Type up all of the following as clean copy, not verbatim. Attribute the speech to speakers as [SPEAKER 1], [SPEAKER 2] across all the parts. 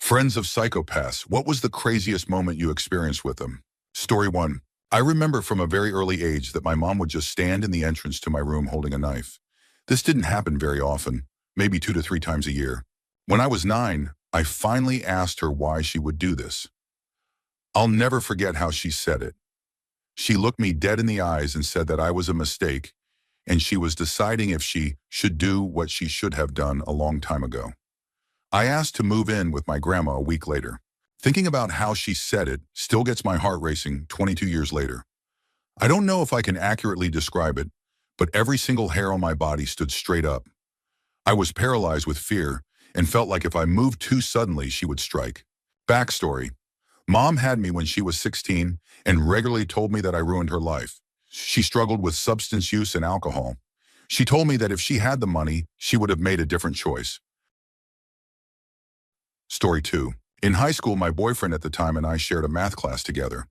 [SPEAKER 1] Friends of psychopaths, what was the craziest moment you experienced with them? Story 1. I remember from a very early age that my mom would just stand in the entrance to my room holding a knife. This didn't happen very often, maybe 2 to 3 times a year. When I was 9, I finally asked her why she would do this. I'll never forget how she said it. She looked me dead in the eyes and said that I was a mistake, and she was deciding if she should do what she should have done a long time ago. I asked to move in with my grandma a week later. Thinking about how she said it still gets my heart racing 22 years later. I don't know if I can accurately describe it, but every single hair on my body stood straight up. I was paralyzed with fear and felt like if I moved too suddenly, she would strike. Backstory. Mom had me when she was 16 and regularly told me that I ruined her life. She struggled with substance use and alcohol. She told me that if she had the money, she would have made a different choice. Story 2. In high school, my boyfriend at the time and I shared a math class together.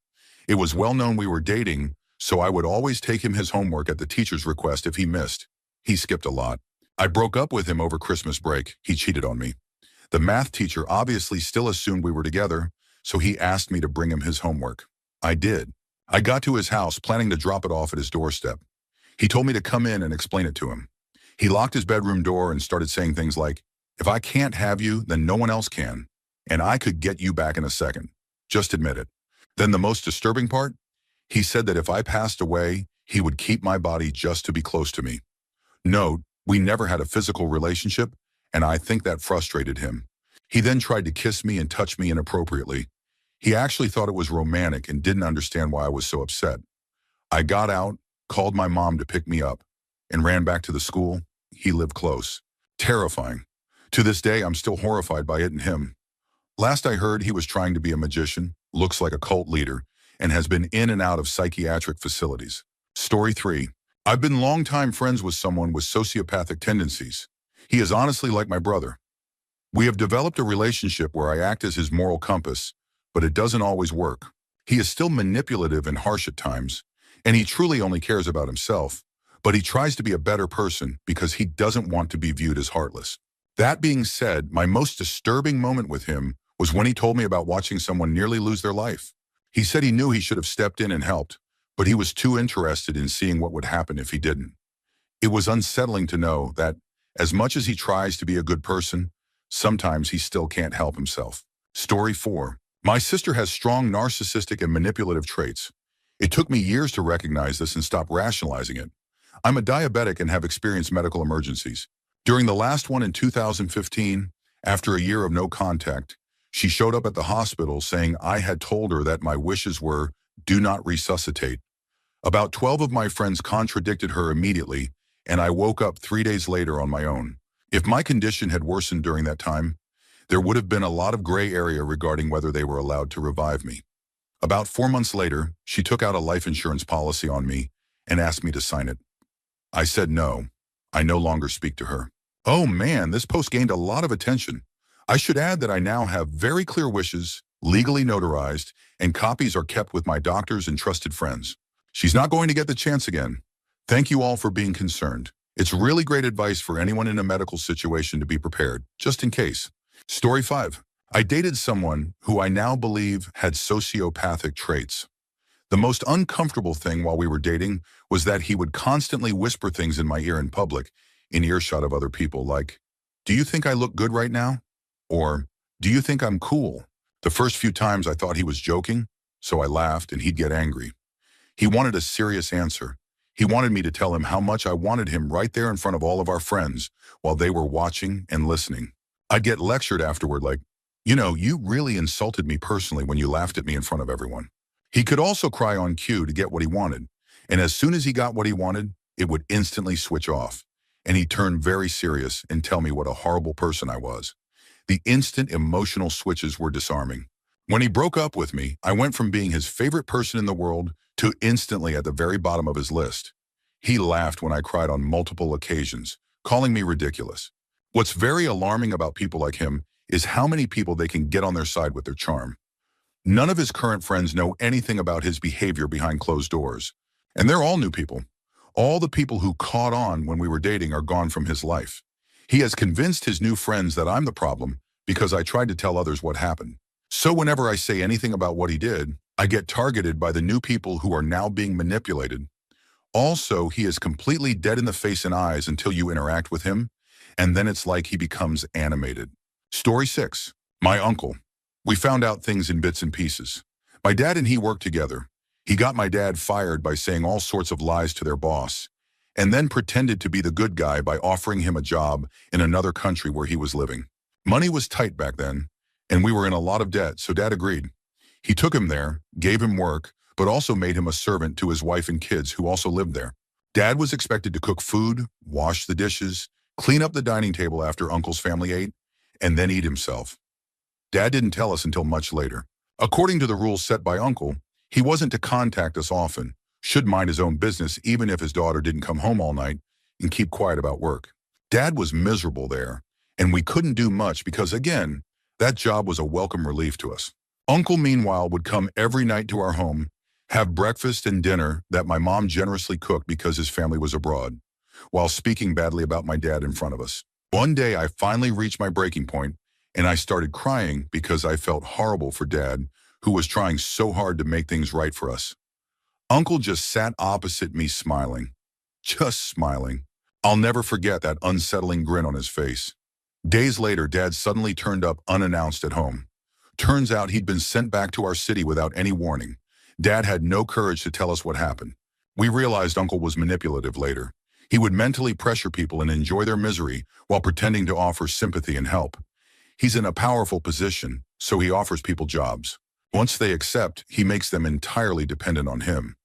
[SPEAKER 1] It was well known we were dating, so I would always take him his homework at the teacher's request if he missed. He skipped a lot. I broke up with him over Christmas break. He cheated on me. The math teacher obviously still assumed we were together, so he asked me to bring him his homework. I did. I got to his house planning to drop it off at his doorstep. He told me to come in and explain it to him. He locked his bedroom door and started saying things like, "If I can't have you, then no one else can. And I could get you back in a second. Just admit it." Then the most disturbing part, he said that if I passed away, he would keep my body just to be close to me. Note, we never had a physical relationship, and I think that frustrated him. He then tried to kiss me and touch me inappropriately. He actually thought it was romantic and didn't understand why I was so upset. I got out, called my mom to pick me up, and ran back to the school. He lived close. Terrifying. To this day, I'm still horrified by it and him. Last I heard, he was trying to be a magician, looks like a cult leader, and has been in and out of psychiatric facilities. Story 3. I've been longtime friends with someone with sociopathic tendencies. He is honestly like my brother. We have developed a relationship where I act as his moral compass, but it doesn't always work. He is still manipulative and harsh at times, and he truly only cares about himself, but he tries to be a better person because he doesn't want to be viewed as heartless. That being said, my most disturbing moment with him was when he told me about watching someone nearly lose their life. He said he knew he should have stepped in and helped, but he was too interested in seeing what would happen if he didn't. It was unsettling to know that, as much as he tries to be a good person, sometimes he still can't help himself. Story 4. My sister has strong narcissistic and manipulative traits. It took me years to recognize this and stop rationalizing it. I'm a diabetic and have experienced medical emergencies. During the last one in 2015, after a year of no contact, she showed up at the hospital saying I had told her that my wishes were, "Do not resuscitate." About 12 of my friends contradicted her immediately, and I woke up 3 days later on my own. If my condition had worsened during that time, there would have been a lot of gray area regarding whether they were allowed to revive me. About 4 months later, she took out a life insurance policy on me and asked me to sign it. I said no. I no longer speak to her. Oh man, this post gained a lot of attention. I should add that I now have very clear wishes, legally notarized, and copies are kept with my doctors and trusted friends. She's not going to get the chance again. Thank you all for being concerned. It's really great advice for anyone in a medical situation to be prepared, just in case. Story 5. I dated someone who I now believe had sociopathic traits. The most uncomfortable thing while we were dating was that he would constantly whisper things in my ear in public, in earshot of other people, like, "Do you think I look good right now?" Or, "Do you think I'm cool?" The first few times I thought he was joking, so I laughed and he'd get angry. He wanted a serious answer. He wanted me to tell him how much I wanted him right there in front of all of our friends while they were watching and listening. I'd get lectured afterward like, "You really insulted me personally when you laughed at me in front of everyone." He could also cry on cue to get what he wanted, and as soon as he got what he wanted, it would instantly switch off, and he'd turn very serious and tell me what a horrible person I was. The instant emotional switches were disarming. When he broke up with me, I went from being his favorite person in the world to instantly at the very bottom of his list. He laughed when I cried on multiple occasions, calling me ridiculous. What's very alarming about people like him is how many people they can get on their side with their charm. None of his current friends know anything about his behavior behind closed doors. And they're all new people. All the people who caught on when we were dating are gone from his life. He has convinced his new friends that I'm the problem, because I tried to tell others what happened. So whenever I say anything about what he did, I get targeted by the new people who are now being manipulated. Also, he is completely dead in the face and eyes until you interact with him, and then it's like he becomes animated. Story 6. My uncle. We found out things in bits and pieces. My dad and he worked together. He got my dad fired by saying all sorts of lies to their boss, and then pretended to be the good guy by offering him a job in another country where he was living. Money was tight back then, and we were in a lot of debt, so Dad agreed. He took him there, gave him work, but also made him a servant to his wife and kids who also lived there. Dad was expected to cook food, wash the dishes, clean up the dining table after Uncle's family ate, and then eat himself. Dad didn't tell us until much later. According to the rules set by Uncle, he wasn't to contact us often, should mind his own business even if his daughter didn't come home all night, and keep quiet about work. Dad was miserable there, and we couldn't do much because, again, that job was a welcome relief to us. Uncle, meanwhile, would come every night to our home, have breakfast and dinner that my mom generously cooked because his family was abroad, while speaking badly about my dad in front of us. One day, I finally reached my breaking point, and I started crying because I felt horrible for Dad, who was trying so hard to make things right for us. Uncle just sat opposite me smiling. Just smiling. I'll never forget that unsettling grin on his face. Days later, Dad suddenly turned up unannounced at home. Turns out he'd been sent back to our city without any warning. Dad had no courage to tell us what happened. We realized Uncle was manipulative later. He would mentally pressure people and enjoy their misery while pretending to offer sympathy and help. He's in a powerful position, so he offers people jobs. Once they accept, he makes them entirely dependent on him.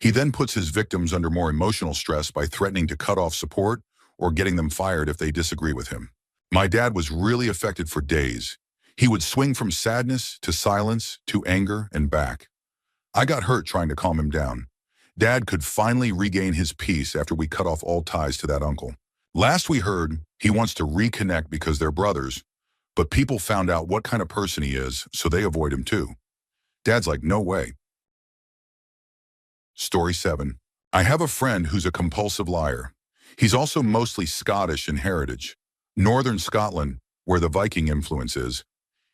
[SPEAKER 1] He then puts his victims under more emotional stress by threatening to cut off support or getting them fired if they disagree with him. My dad was really affected for days. He would swing from sadness to silence to anger and back. I got hurt trying to calm him down. Dad could finally regain his peace after we cut off all ties to that uncle. Last we heard, he wants to reconnect because they're brothers, but people found out what kind of person he is, so they avoid him too. Dad's like, no way. Story 7. I have a friend who's a compulsive liar. He's also mostly Scottish in heritage. Northern Scotland, where the Viking influence is.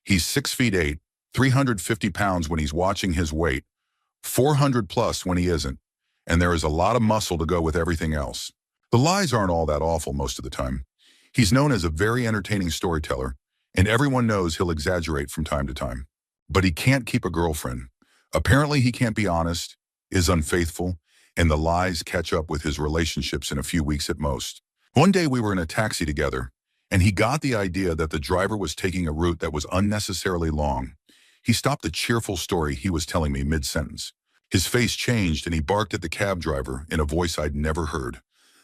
[SPEAKER 1] He's 6'8", 350 pounds when he's watching his weight, 400 plus when he isn't, and there is a lot of muscle to go with everything else. The lies aren't all that awful most of the time. He's known as a very entertaining storyteller, and everyone knows he'll exaggerate from time to time. But he can't keep a girlfriend. Apparently he can't be honest, is unfaithful, and the lies catch up with his relationships in a few weeks at most. One day we were in a taxi together, and he got the idea that the driver was taking a route that was unnecessarily long. He stopped the cheerful story he was telling me mid-sentence. His face changed and he barked at the cab driver in a voice I'd never heard.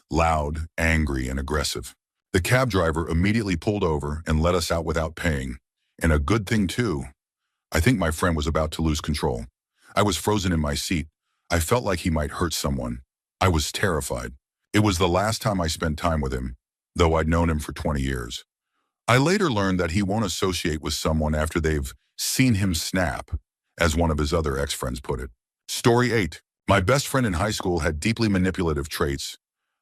[SPEAKER 1] Loud, angry, and aggressive. The cab driver immediately pulled over and let us out without paying. And a good thing too. I think my friend was about to lose control. I was frozen in my seat. I felt like he might hurt someone. I was terrified. It was the last time I spent time with him, though I'd known him for 20 years. I later learned that he won't associate with someone after they've seen him snap, as one of his other ex-friends put it. Story 8. My best friend in high school had deeply manipulative traits,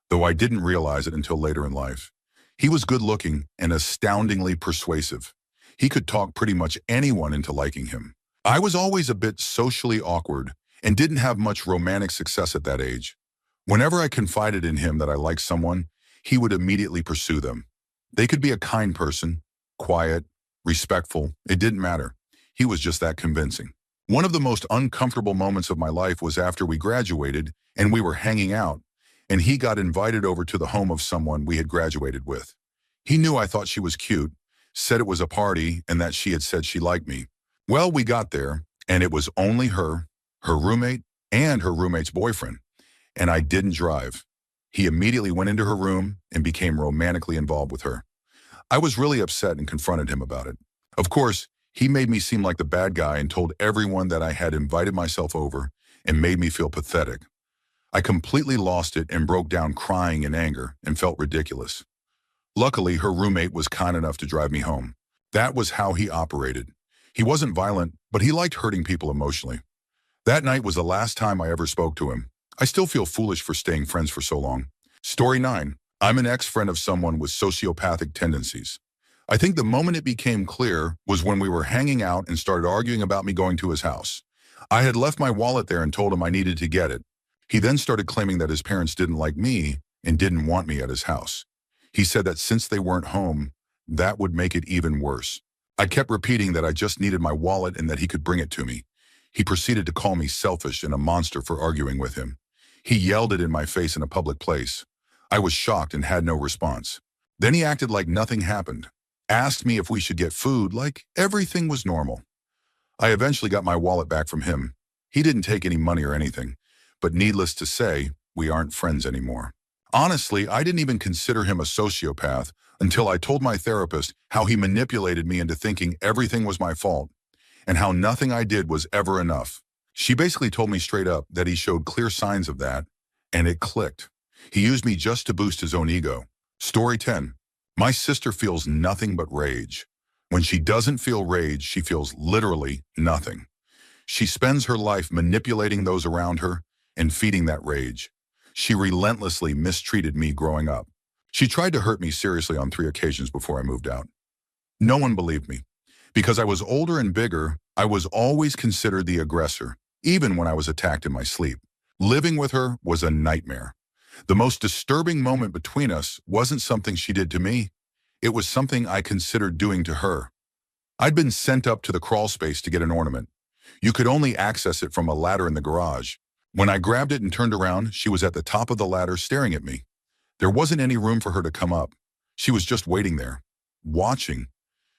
[SPEAKER 1] though I didn't realize it until later in life. He was good-looking and astoundingly persuasive. He could talk pretty much anyone into liking him. I was always a bit socially awkward and didn't have much romantic success at that age. Whenever I confided in him that I liked someone, he would immediately pursue them. They could be a kind person, quiet, respectful, it didn't matter. He was just that convincing. One of the most uncomfortable moments of my life was after we graduated and we were hanging out, and he got invited over to the home of someone we had graduated with. He knew I thought she was cute, said it was a party, and that she had said she liked me. Well, we got there, and it was only her roommate, and her roommate's boyfriend, and I didn't drive. He immediately went into her room and became romantically involved with her. I was really upset and confronted him about it. Of course, he made me seem like the bad guy and told everyone that I had invited myself over and made me feel pathetic. I completely lost it and broke down crying in anger and felt ridiculous. Luckily, her roommate was kind enough to drive me home. That was how he operated. He wasn't violent, but he liked hurting people emotionally. That night was the last time I ever spoke to him. I still feel foolish for staying friends for so long. Story 9. I'm an ex-friend of someone with sociopathic tendencies. I think the moment it became clear was when we were hanging out and started arguing about me going to his house. I had left my wallet there and told him I needed to get it. He then started claiming that his parents didn't like me and didn't want me at his house. He said that since they weren't home, that would make it even worse. I kept repeating that I just needed my wallet and that he could bring it to me. He proceeded to call me selfish and a monster for arguing with him. He yelled it in my face in a public place. I was shocked and had no response. Then he acted like nothing happened, asked me if we should get food like everything was normal. I eventually got my wallet back from him. He didn't take any money or anything, but needless to say, we aren't friends anymore. Honestly, I didn't even consider him a sociopath until I told my therapist how he manipulated me into thinking everything was my fault and how nothing I did was ever enough. She basically told me straight up that he showed clear signs of that, and it clicked. He used me just to boost his own ego. Story 10. My sister feels nothing but rage. When she doesn't feel rage, she feels literally nothing. She spends her life manipulating those around her and feeding that rage. She relentlessly mistreated me growing up. She tried to hurt me seriously on 3 occasions before I moved out. No one believed me. Because I was older and bigger, I was always considered the aggressor, even when I was attacked in my sleep. Living with her was a nightmare. The most disturbing moment between us wasn't something she did to me. It was something I considered doing to her. I'd been sent up to the crawl space to get an ornament. You could only access it from a ladder in the garage. When I grabbed it and turned around, she was at the top of the ladder staring at me. There wasn't any room for her to come up. She was just waiting there, watching.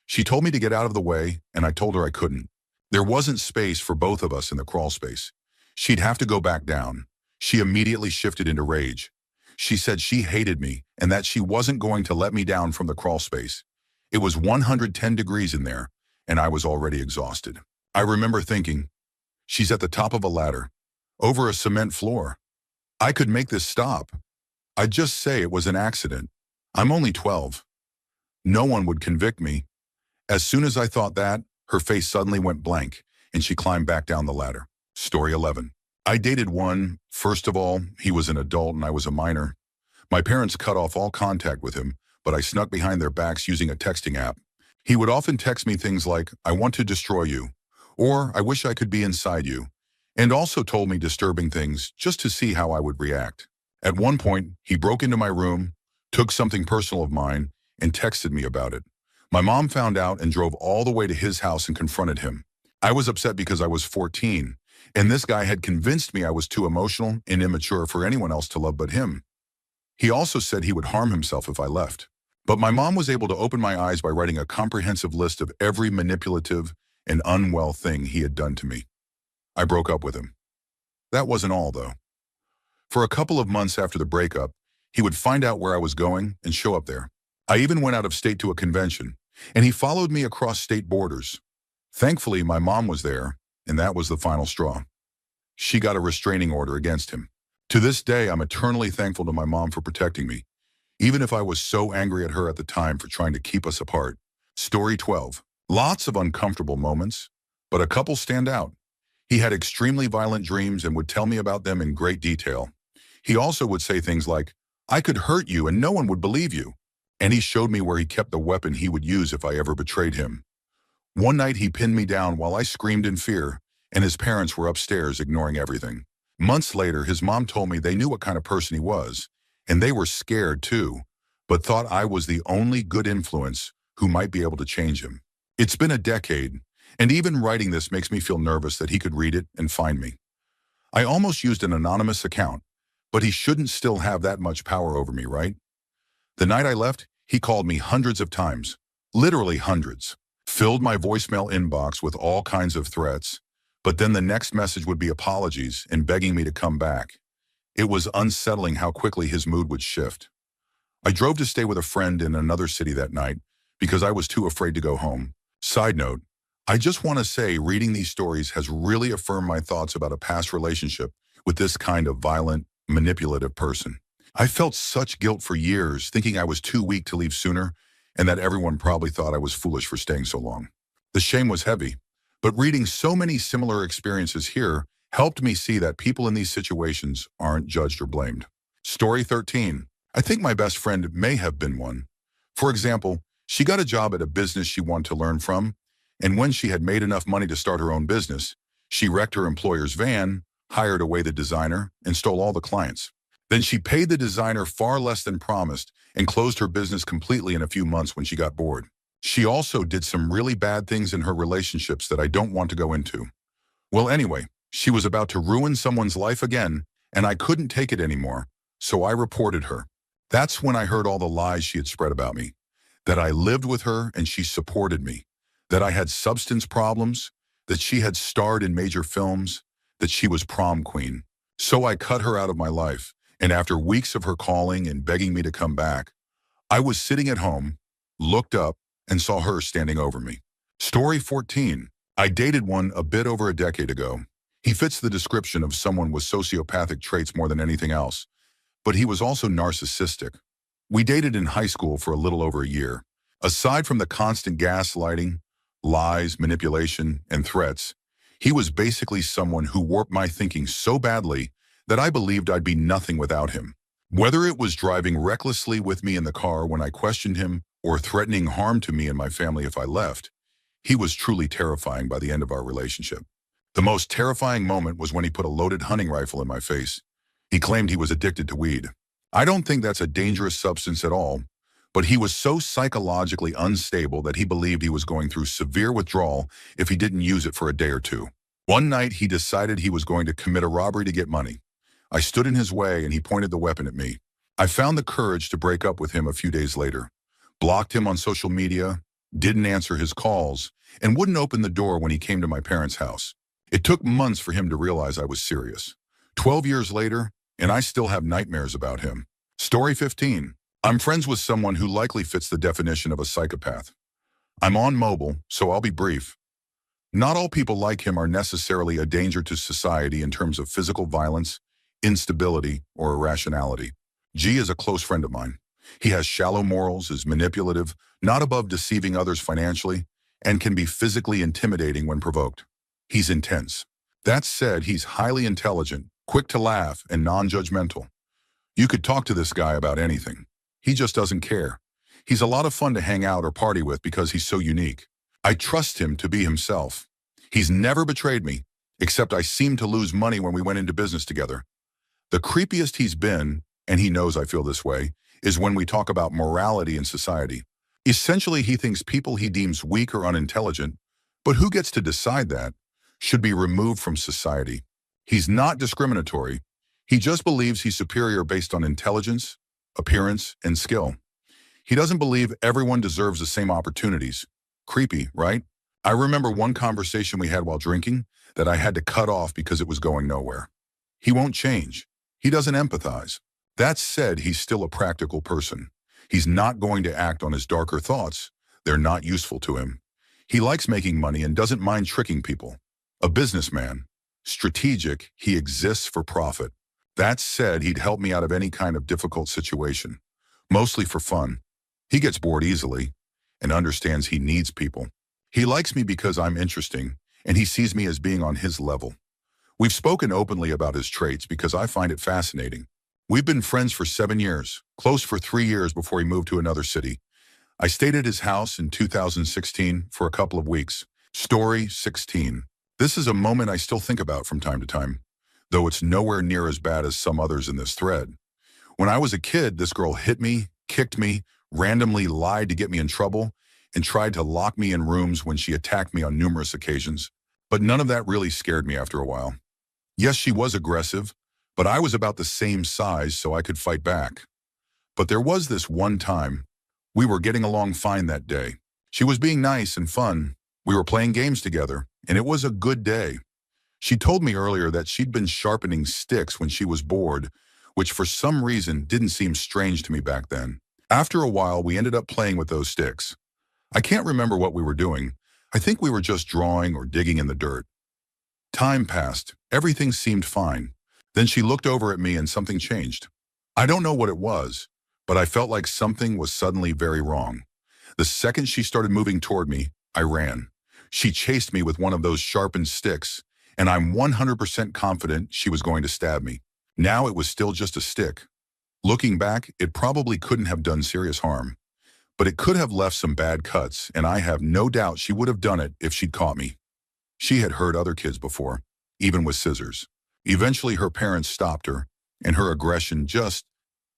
[SPEAKER 1] She told me to get out of the way, and I told her I couldn't. There wasn't space for both of us in the crawl space. She'd have to go back down. She immediately shifted into rage. She said she hated me and that she wasn't going to let me down from the crawl space. It was 110 degrees in there, and I was already exhausted. I remember thinking, she's at the top of a ladder, over a cement floor. I could make this stop. I'd just say it was an accident. I'm only 12. No one would convict me. As soon as I thought that, her face suddenly went blank, and she climbed back down the ladder. Story 11. I dated one. First of all, he was an adult and I was a minor. My parents cut off all contact with him, but I snuck behind their backs using a texting app. He would often text me things like, "I want to destroy you," or "I wish I could be inside you," and also told me disturbing things just to see how I would react. At one point, he broke into my room, took something personal of mine, and texted me about it. My mom found out and drove all the way to his house and confronted him. I was upset because I was 14, and this guy had convinced me I was too emotional and immature for anyone else to love but him. He also said he would harm himself if I left. But my mom was able to open my eyes by writing a comprehensive list of every manipulative and unwell thing he had done to me. I broke up with him. That wasn't all, though. For a couple of months after the breakup, he would find out where I was going and show up there. I even went out of state to a convention, and he followed me across state borders. Thankfully, my mom was there, and that was the final straw. She got a restraining order against him. To this day, I'm eternally thankful to my mom for protecting me, even if I was so angry at her at the time for trying to keep us apart. Story 12. Lots of uncomfortable moments, but a couple stand out. He had extremely violent dreams and would tell me about them in great detail. He also would say things like, "I could hurt you and no one would believe you." And he showed me where he kept the weapon he would use if I ever betrayed him. One night he pinned me down while I screamed in fear, and his parents were upstairs ignoring everything. Months later, his mom told me they knew what kind of person he was, and they were scared too, but thought I was the only good influence who might be able to change him. It's been a decade, and even writing this makes me feel nervous that he could read it and find me. I almost used an anonymous account, but he shouldn't still have that much power over me, right? The night I left, he called me hundreds of times, literally hundreds, filled my voicemail inbox with all kinds of threats, but then the next message would be apologies and begging me to come back. It was unsettling how quickly his mood would shift. I drove to stay with a friend in another city that night because I was too afraid to go home. Side note, I just want to say reading these stories has really affirmed my thoughts about a past relationship with this kind of violent, manipulative person. I felt such guilt for years, thinking I was too weak to leave sooner and that everyone probably thought I was foolish for staying so long. The shame was heavy, but reading so many similar experiences here helped me see that people in these situations aren't judged or blamed. Story 13. I think my best friend may have been one. For example, She got a job at a business she wanted to learn from, and when she had made enough money to start her own business, she wrecked her employer's van, hired away the designer, and stole all the clients. Then she paid the designer far less than promised and closed her business completely in a few months when she got bored. She also did some really bad things in her relationships that I don't want to go into. Well, anyway, she was about to ruin someone's life again, and I couldn't take it anymore, so I reported her. That's when I heard all the lies she had spread about me, that I lived with her and she supported me, that I had substance problems, that she had starred in major films, that she was prom queen. So I cut her out of my life, and after weeks of her calling and begging me to come back, I was sitting at home, looked up, and saw her standing over me. Story 14. I dated one a bit over a decade ago. He fits the description of someone with sociopathic traits more than anything else, but he was also narcissistic. We dated in high school for a little over a year. Aside from the constant gaslighting, lies, manipulation, and threats, he was basically someone who warped my thinking so badly that I believed I'd be nothing without him. Whether it was driving recklessly with me in the car when I questioned him or threatening harm to me and my family if I left, he was truly terrifying by the end of our relationship. The most terrifying moment was when he put a loaded hunting rifle in my face. He claimed he was addicted to weed. I don't think that's a dangerous substance at all, but he was so psychologically unstable that he believed he was going through severe withdrawal if he didn't use it for a day or two. One night, he decided he was going to commit a robbery to get money. I stood in his way and he pointed the weapon at me. I found the courage to break up with him a few days later, blocked him on social media, didn't answer his calls, and wouldn't open the door when he came to my parents' house. It took months for him to realize I was serious. 12 years later, and I still have nightmares about him. Story 15. I'm friends with someone who likely fits the definition of a psychopath. I'm on mobile, so I'll be brief. Not all people like him are necessarily a danger to society in terms of physical violence, instability, or irrationality. G is a close friend of mine. He has shallow morals, is manipulative, not above deceiving others financially, and can be physically intimidating when provoked. He's intense. That said, he's highly intelligent, quick to laugh, and non-judgmental. You could talk to this guy about anything. He just doesn't care. He's a lot of fun to hang out or party with because he's so unique. I trust him to be himself. He's never betrayed me, except I seemed to lose money when we went into business together. The creepiest he's been, and he knows I feel this way, is when we talk about morality in society. Essentially, he thinks people he deems weak or unintelligent, but who gets to decide that, should be removed from society. He's not discriminatory. He just believes he's superior based on intelligence, appearance, and skill. He doesn't believe everyone deserves the same opportunities. Creepy, right? I remember one conversation we had while drinking that I had to cut off because it was going nowhere. He won't change. He doesn't empathize. That said, he's still a practical person. He's not going to act on his darker thoughts. They're not useful to him. He likes making money and doesn't mind tricking people. A businessman. Strategic, he exists for profit. That said, he'd help me out of any kind of difficult situation, mostly for fun. He gets bored easily and understands he needs people. He likes me because I'm interesting, and he sees me as being on his level. We've spoken openly about his traits because I find it fascinating. We've been friends for 7 years, close for 3 years before he moved to another city. I stayed at his house in 2016 for a couple of weeks. Story 16. This is a moment I still think about from time to time, though it's nowhere near as bad as some others in this thread. When I was a kid, this girl hit me, kicked me, randomly lied to get me in trouble, and tried to lock me in rooms when she attacked me on numerous occasions. But none of that really scared me after a while. Yes, she was aggressive, but I was about the same size, so I could fight back. But there was this one time. We were getting along fine that day. She was being nice and fun. We were playing games together, and it was a good day. She told me earlier that she'd been sharpening sticks when she was bored, which for some reason didn't seem strange to me back then. After a while, we ended up playing with those sticks. I can't remember what we were doing. I think we were just drawing or digging in the dirt. Time passed. Everything seemed fine. Then she looked over at me and something changed. I don't know what it was, but I felt like something was suddenly very wrong. The second she started moving toward me, I ran. She chased me with one of those sharpened sticks, and I'm 100% confident she was going to stab me. Now it was still just a stick. Looking back, it probably couldn't have done serious harm. but it could have left some bad cuts, and I have no doubt she would have done it if she'd caught me. She had hurt other kids before, even with scissors. Eventually, her parents stopped her, and her aggression just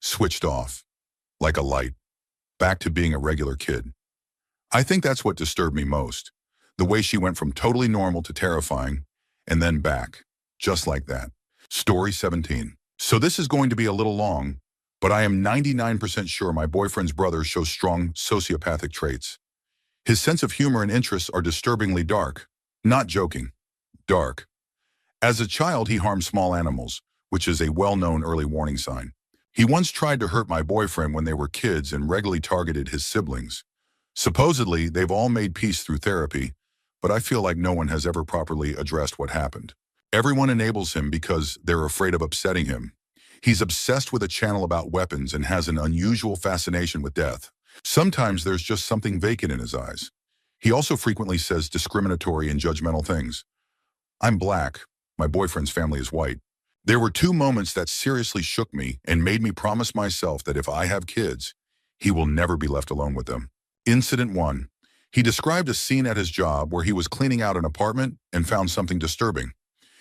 [SPEAKER 1] switched off, like a light, back to being a regular kid. I think that's what disturbed me most, the way she went from totally normal to terrifying, and then back, just like that. Story 17. So this is going to be a little long, but I am 99% sure my boyfriend's brother shows strong sociopathic traits. His sense of humor and interests are disturbingly dark. Not joking. Dark. As a child, he harmed small animals, which is a well-known early warning sign. He once tried to hurt my boyfriend when they were kids and regularly targeted his siblings. Supposedly, they've all made peace through therapy, but I feel like no one has ever properly addressed what happened. Everyone enables him because they're afraid of upsetting him. He's obsessed with a channel about weapons and has an unusual fascination with death. Sometimes there's just something vacant in his eyes. He also frequently says discriminatory and judgmental things. I'm black. My boyfriend's family is white. There were 2 moments that seriously shook me and made me promise myself that if I have kids, he will never be left alone with them. Incident 1. He described a scene at his job where he was cleaning out an apartment and found something disturbing.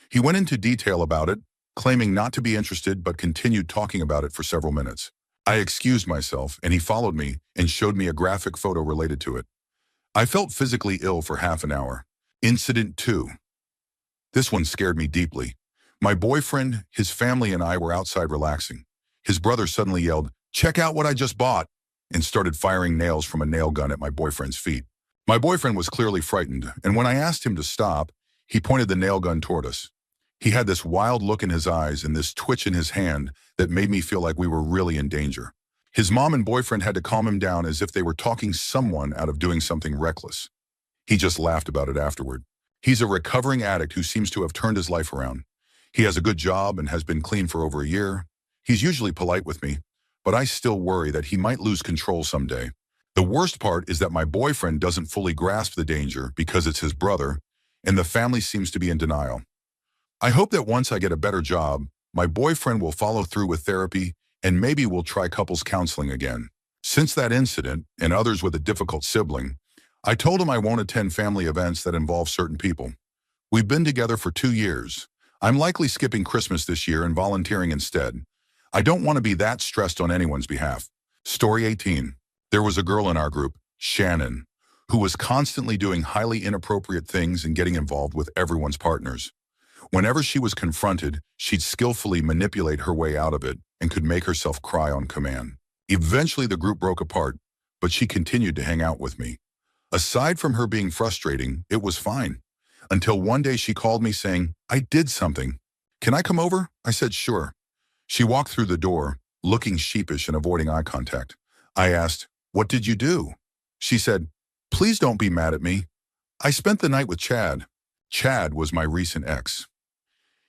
[SPEAKER 1] He went into detail about it, claiming not to be interested but continued talking about it for several minutes. I excused myself and he followed me and showed me a graphic photo related to it. I felt physically ill for half an hour. Incident 2. This one scared me deeply. My boyfriend, his family, and I were outside relaxing. His brother suddenly yelled, "Check out what I just bought," and started firing nails from a nail gun at my boyfriend's feet. My boyfriend was clearly frightened, and when I asked him to stop, he pointed the nail gun toward us. He had this wild look in his eyes and this twitch in his hand that made me feel like we were really in danger. His mom and boyfriend had to calm him down as if they were talking someone out of doing something reckless. He just laughed about it afterward. He's a recovering addict who seems to have turned his life around. He has a good job and has been clean for over a year. He's usually polite with me, but I still worry that he might lose control someday. The worst part is that my boyfriend doesn't fully grasp the danger because it's his brother, and the family seems to be in denial. I hope that once I get a better job, my boyfriend will follow through with therapy and maybe we'll try couples counseling again. Since that incident, and others with a difficult sibling, I told him I won't attend family events that involve certain people. We've been together for 2 years. I'm likely skipping Christmas this year and volunteering instead. I don't want to be that stressed on anyone's behalf. Story 18. There was a girl in our group, Shannon, who was constantly doing highly inappropriate things and getting involved with everyone's partners. Whenever she was confronted, she'd skillfully manipulate her way out of it and could make herself cry on command. Eventually, the group broke apart, but she continued to hang out with me. Aside from her being frustrating, it was fine. Until one day she called me saying, "I did something. Can I come over?" I said, "Sure." She walked through the door, looking sheepish and avoiding eye contact. I asked, "What did you do?" She said, "Please don't be mad at me. I spent the night with Chad." Chad was my recent ex.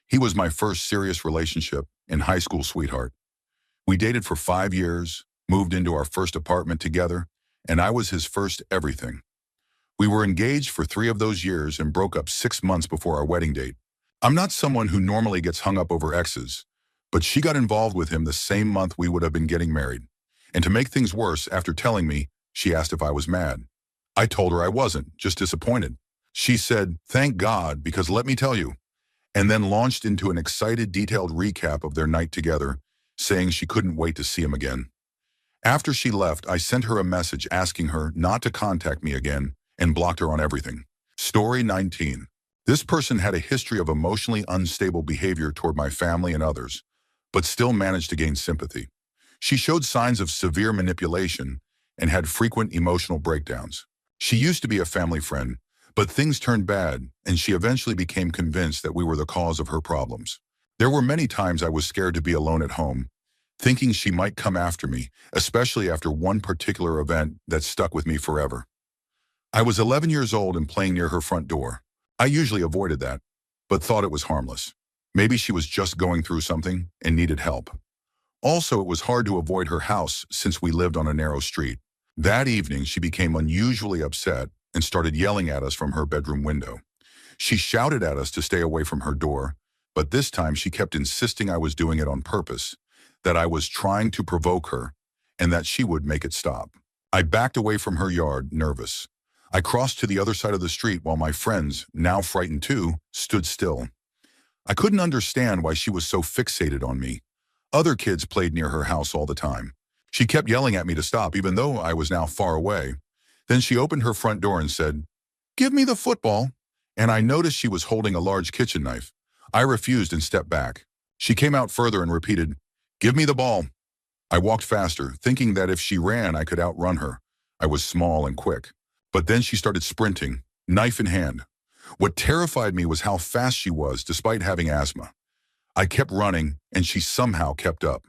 [SPEAKER 1] He was my first serious relationship and high school sweetheart. We dated for 5 years, moved into our first apartment together, and I was his first everything. We were engaged for 3 of those years and broke up 6 months before our wedding date. I'm not someone who normally gets hung up over exes, but she got involved with him the same month we would have been getting married. And to make things worse, after telling me, she asked if I was mad. I told her I wasn't, just disappointed. She said, "Thank God, because let me tell you," and then launched into an excited, detailed recap of their night together, saying she couldn't wait to see him again. After she left, I sent her a message asking her not to contact me again and blocked her on everything. Story 19. This person had a history of emotionally unstable behavior toward my family and others, but still managed to gain sympathy. She showed signs of severe manipulation and had frequent emotional breakdowns. She used to be a family friend, but things turned bad, and she eventually became convinced that we were the cause of her problems. There were many times I was scared to be alone at home, thinking she might come after me, especially after one particular event that stuck with me forever. I was 11 years old and playing near her front door. I usually avoided that, but thought it was harmless. Maybe she was just going through something and needed help. Also, it was hard to avoid her house since we lived on a narrow street. That evening, she became unusually upset and started yelling at us from her bedroom window. She shouted at us to stay away from her door, but this time she kept insisting I was doing it on purpose, that I was trying to provoke her, and that she would make it stop. I backed away from her yard, nervous. I crossed to the other side of the street while my friends, now frightened too, stood still. I couldn't understand why she was so fixated on me. Other kids played near her house all the time. She kept yelling at me to stop, even though I was now far away. Then she opened her front door and said, "Give me the football." And I noticed she was holding a large kitchen knife. I refused and stepped back. She came out further and repeated, "Give me the ball." I walked faster, thinking that if she ran, I could outrun her. I was small and quick. But then she started sprinting, knife in hand. What terrified me was how fast she was, despite having asthma. I kept running, and she somehow kept up.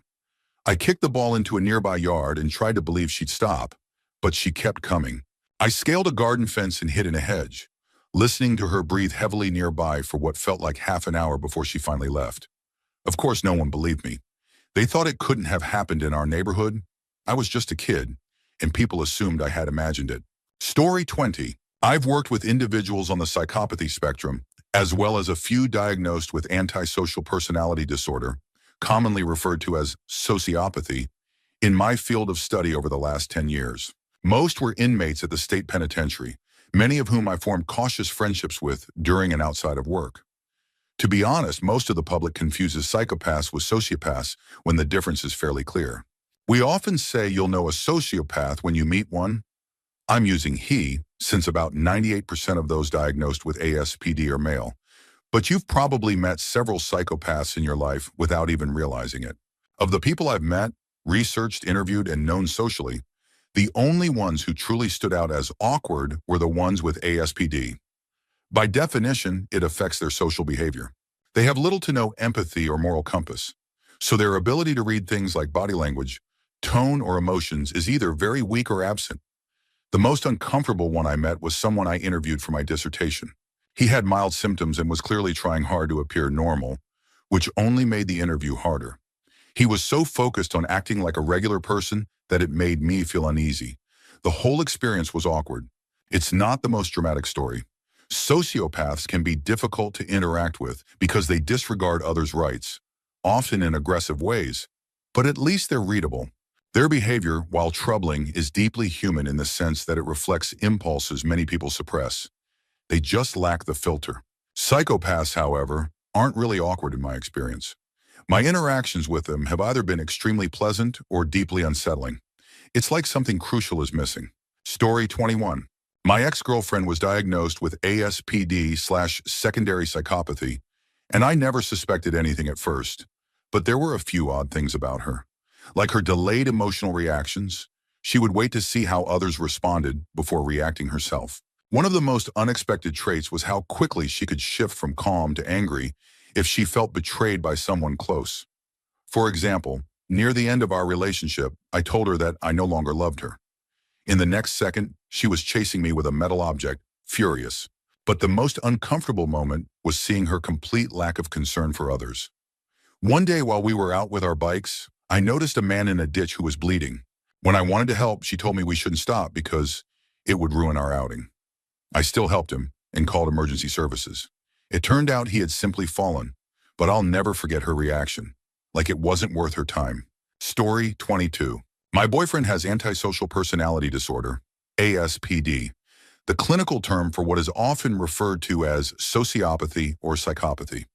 [SPEAKER 1] I kicked the ball into a nearby yard and tried to believe she'd stop, but she kept coming. I scaled a garden fence and hid in a hedge, listening to her breathe heavily nearby for what felt like half an hour before she finally left. Of course, no one believed me. They thought it couldn't have happened in our neighborhood. I was just a kid, and people assumed I had imagined it. Story 20. I've worked with individuals on the psychopathy spectrum, as well as a few diagnosed with antisocial personality disorder, commonly referred to as sociopathy, in my field of study over the last 10 years. Most were inmates at the state penitentiary, many of whom I formed cautious friendships with during and outside of work. To be honest, most of the public confuses psychopaths with sociopaths when the difference is fairly clear. We often say you'll know a sociopath when you meet one. I'm using he, since about 98% of those diagnosed with ASPD are male. But you've probably met several psychopaths in your life without even realizing it. Of the people I've met, researched, interviewed, and known socially, the only ones who truly stood out as awkward were the ones with ASPD. By definition, it affects their social behavior. They have little to no empathy or moral compass, so their ability to read things like body language, tone, or emotions is either very weak or absent. The most uncomfortable one I met was someone I interviewed for my dissertation. He had mild symptoms and was clearly trying hard to appear normal, which only made the interview harder. He was so focused on acting like a regular person that it made me feel uneasy. The whole experience was awkward. It's not the most dramatic story. Sociopaths can be difficult to interact with because they disregard others' rights, often in aggressive ways, but at least they're readable. Their behavior, while troubling, is deeply human in the sense that it reflects impulses many people suppress. They just lack the filter. Psychopaths, however, aren't really awkward in my experience. My interactions with them have either been extremely pleasant or deeply unsettling. It's like something crucial is missing. Story 21. My ex-girlfriend was diagnosed with ASPD/secondary psychopathy, and I never suspected anything at first. But there were a few odd things about her. Like her delayed emotional reactions, she would wait to see how others responded before reacting herself. One of the most unexpected traits was how quickly she could shift from calm to angry if she felt betrayed by someone close. For example, near the end of our relationship, I told her that I no longer loved her. In the next second, she was chasing me with a metal object, furious. But the most uncomfortable moment was seeing her complete lack of concern for others. One day while we were out with our bikes, I noticed a man in a ditch who was bleeding. When I wanted to help, she told me we shouldn't stop because it would ruin our outing. I still helped him and called emergency services. It turned out he had simply fallen, but I'll never forget her reaction, like it wasn't worth her time. Story 22. My boyfriend has antisocial personality disorder, ASPD, the clinical term for what is often referred to as sociopathy or psychopathy.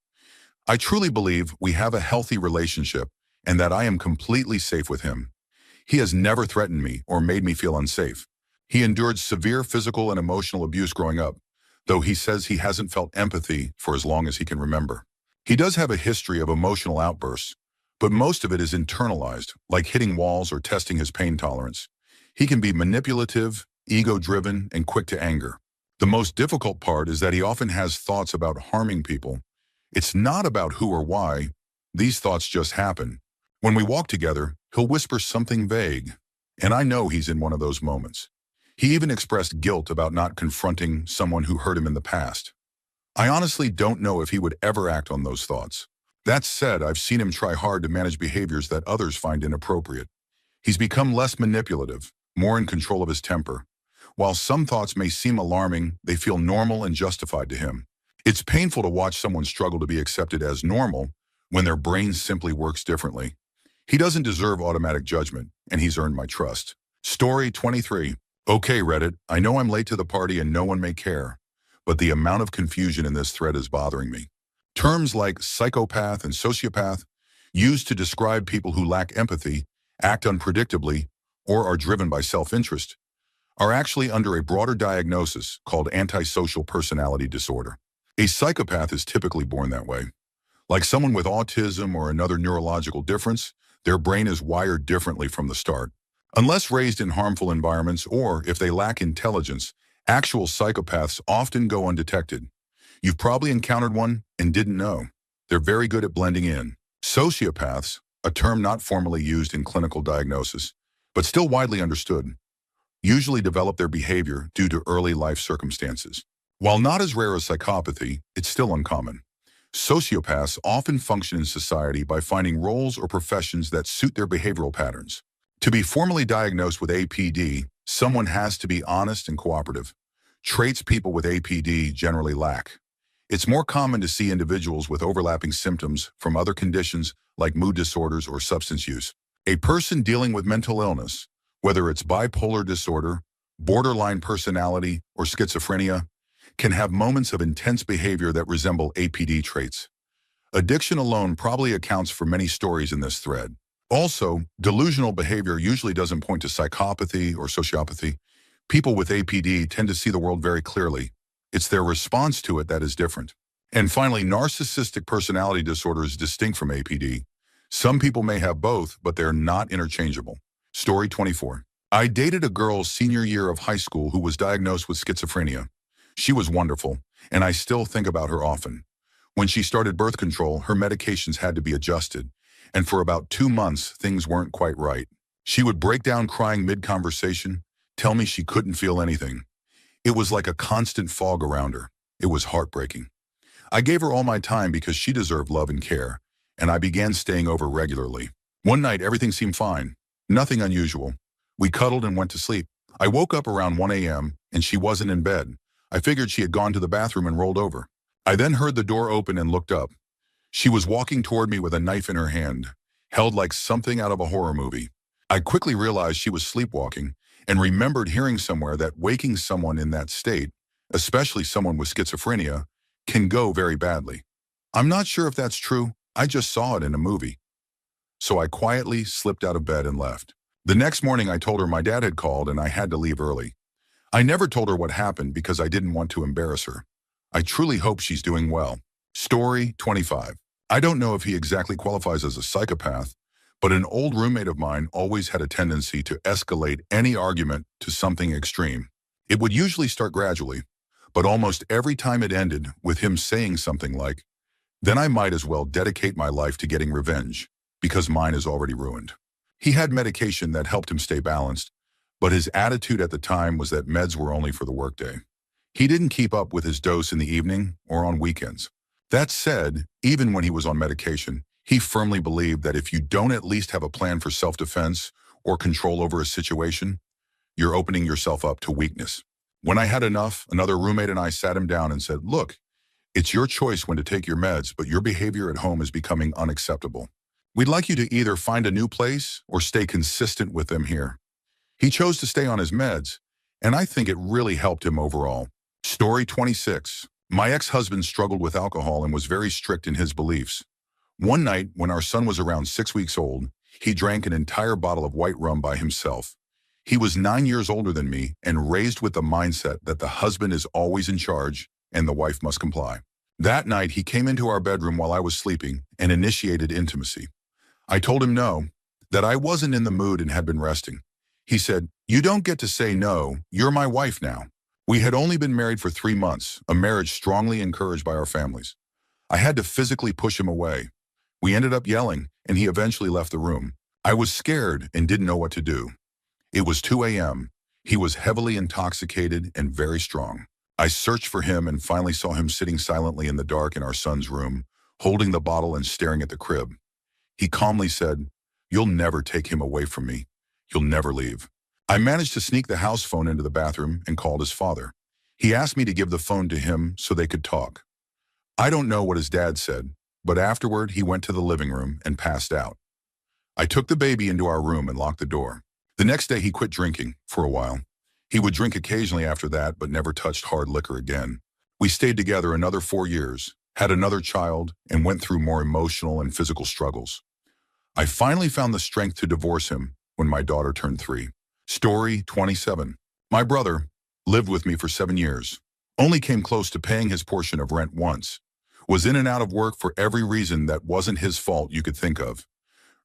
[SPEAKER 1] I truly believe we have a healthy relationship and that I am completely safe with him. He has never threatened me or made me feel unsafe. He endured severe physical and emotional abuse growing up, though he says he hasn't felt empathy for as long as he can remember. He does have a history of emotional outbursts, but most of it is internalized, like hitting walls or testing his pain tolerance. He can be manipulative, ego-driven, and quick to anger. The most difficult part is that he often has thoughts about harming people. It's not about who or why. These thoughts just happen. When we walk together, he'll whisper something vague, and I know he's in one of those moments. He even expressed guilt about not confronting someone who hurt him in the past. I honestly don't know if he would ever act on those thoughts. That said, I've seen him try hard to manage behaviors that others find inappropriate. He's become less manipulative, more in control of his temper. While some thoughts may seem alarming, they feel normal and justified to him. It's painful to watch someone struggle to be accepted as normal when their brain simply works differently. He doesn't deserve automatic judgment, and he's earned my trust. Story 23. Okay, Reddit, I know I'm late to the party and no one may care, but the amount of confusion in this thread is bothering me. Terms like psychopath and sociopath, used to describe people who lack empathy, act unpredictably, or are driven by self-interest, are actually under a broader diagnosis called antisocial personality disorder. A psychopath is typically born that way. Like someone with autism or another neurological difference, their brain is wired differently from the start. Unless raised in harmful environments or if they lack intelligence, actual psychopaths often go undetected. You've probably encountered one and didn't know. They're very good at blending in. Sociopaths, a term not formally used in clinical diagnosis, but still widely understood, usually develop their behavior due to early life circumstances. While not as rare as psychopathy, it's still uncommon. Sociopaths often function in society by finding roles or professions that suit their behavioral patterns. To be formally diagnosed with APD, someone has to be honest and cooperative, traits people with APD generally lack. It's more common to see individuals with overlapping symptoms from other conditions like mood disorders or substance use. A person dealing with mental illness, whether it's bipolar disorder, borderline personality, or schizophrenia, can have moments of intense behavior that resemble APD traits. Addiction alone probably accounts for many stories in this thread. Also, delusional behavior usually doesn't point to psychopathy or sociopathy. People with APD tend to see the world very clearly. It's their response to it that is different. And finally, narcissistic personality disorder is distinct from APD. Some people may have both, but they're not interchangeable. Story 24. I dated a girl senior year of high school who was diagnosed with schizophrenia. She was wonderful, and I still think about her often. When she started birth control, her medications had to be adjusted, and for about 2 months, things weren't quite right. She would break down crying mid-conversation, tell me she couldn't feel anything. It was like a constant fog around her. It was heartbreaking. I gave her all my time because she deserved love and care, and I began staying over regularly. One night, everything seemed fine. Nothing unusual. We cuddled and went to sleep. I woke up around 1 a.m., and she wasn't in bed. I figured she had gone to the bathroom and rolled over. I then heard the door open and looked up. She was walking toward me with a knife in her hand, held like something out of a horror movie. I quickly realized she was sleepwalking and remembered hearing somewhere that waking someone in that state, especially someone with schizophrenia, can go very badly. I'm not sure if that's true. I just saw it in a movie. So I quietly slipped out of bed and left. The next morning I told her my dad had called and I had to leave early. I never told her what happened because I didn't want to embarrass her. I truly hope she's doing well. Story 25. I don't know if he exactly qualifies as a psychopath, but an old roommate of mine always had a tendency to escalate any argument to something extreme. It would usually start gradually, but almost every time it ended with him saying something like, "Then I might as well dedicate my life to getting revenge, because mine is already ruined." He had medication that helped him stay balanced, but his attitude at the time was that meds were only for the workday. He didn't keep up with his dose in the evening or on weekends. That said, even when he was on medication, he firmly believed that if you don't at least have a plan for self-defense or control over a situation, you're opening yourself up to weakness. When I had enough, another roommate and I sat him down and said, "Look, it's your choice when to take your meds, but your behavior at home is becoming unacceptable. We'd like you to either find a new place or stay consistent with them here." He chose to stay on his meds, and I think it really helped him overall. Story 26. My ex-husband struggled with alcohol and was very strict in his beliefs. One night, when our son was around 6 weeks old, he drank an entire bottle of white rum by himself. He was 9 years older than me and raised with the mindset that the husband is always in charge and the wife must comply. That night, he came into our bedroom while I was sleeping and initiated intimacy. I told him no, that I wasn't in the mood and had been resting. He said, "You don't get to say no, you're my wife now." We had only been married for 3 months, a marriage strongly encouraged by our families. I had to physically push him away. We ended up yelling, and he eventually left the room. I was scared and didn't know what to do. It was 2 a.m. He was heavily intoxicated and very strong. I searched for him and finally saw him sitting silently in the dark in our son's room, holding the bottle and staring at the crib. He calmly said, "You'll never take him away from me. You'll never leave." I managed to sneak the house phone into the bathroom and called his father. He asked me to give the phone to him so they could talk. I don't know what his dad said, but afterward he went to the living room and passed out. I took the baby into our room and locked the door. The next day he quit drinking for a while. He would drink occasionally after that, but never touched hard liquor again. We stayed together another 4 years, had another child, and went through more emotional and physical struggles. I finally found the strength to divorce him when my daughter turned 3. Story 27. My brother lived with me for 7 years. Only came close to paying his portion of rent once. Was in and out of work for every reason that wasn't his fault you could think of.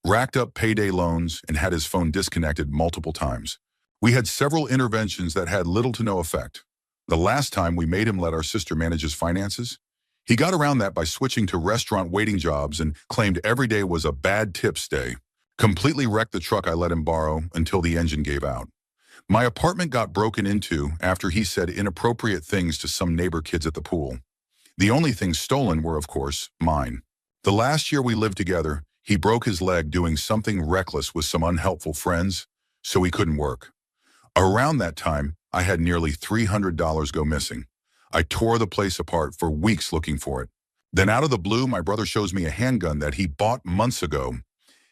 [SPEAKER 1] Racked up payday loans and had his phone disconnected multiple times. We had several interventions that had little to no effect. The last time we made him let our sister manage his finances. He got around that by switching to restaurant waiting jobs and claimed every day was a bad tips day. Completely wrecked the truck I let him borrow until the engine gave out. My apartment got broken into after he said inappropriate things to some neighbor kids at the pool. The only things stolen were, of course, mine. The last year we lived together, he broke his leg doing something reckless with some unhelpful friends, so he couldn't work. Around that time, I had nearly $300 go missing. I tore the place apart for weeks looking for it. Then out of the blue, my brother shows me a handgun that he bought months ago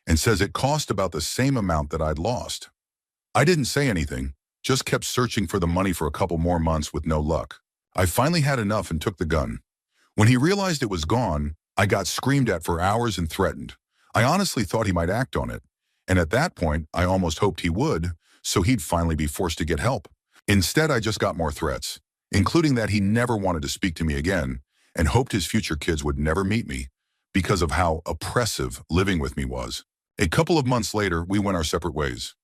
[SPEAKER 1] and says it cost about the same amount that I'd lost. I didn't say anything, just kept searching for the money for a couple more months with no luck. I finally had enough and took the gun. When he realized it was gone, I got screamed at for hours and threatened. I honestly thought he might act on it. And at that point, I almost hoped he would, so he'd finally be forced to get help. Instead, I just got more threats, including that he never wanted to speak to me again and hoped his future kids would never meet me because of how oppressive living with me was. A couple of months later, we went our separate ways.